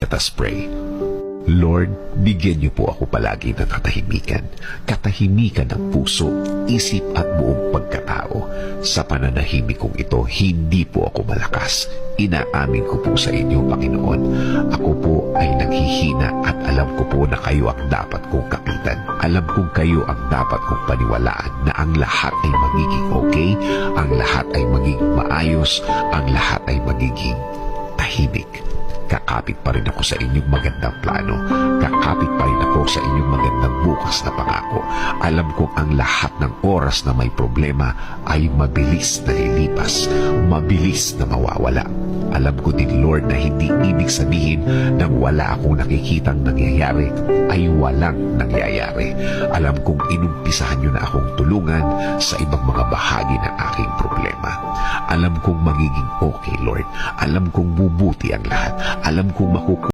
Let us pray. Lord, bigyan niyo po ako palagi ng katahimikan. Katahimikan ng puso, isip at buong pagkatao. Sa pananahimik kong ito, hindi po ako malakas. Inaamin ko po sa inyo, Panginoon. Ako po ay naghihina at alam ko po na kayo ang dapat kong kapitan. Alam kong kayo ang dapat kong paniwalaan na ang lahat ay magiging okay, ang lahat ay magiging maayos, ang lahat ay magiging tahimik. Kakapit pa rin ako sa inyong magandang plano. Kakapit pa rin ako sa inyong magandang bukas na pangako. Alam kong ang lahat ng oras na may problema ay mabilis na lilipas, mabilis na mawawala. Alam ko din, Lord, na hindi ibig sabihin na wala akong nakikitang nangyayari ay walang nangyayari. Alam kong inumpisahan niyo na akong tulungan sa ibang mga bahagi ng aking problema. Alam kong magiging okay, Lord. Alam kong bubuti ang lahat. Alam kong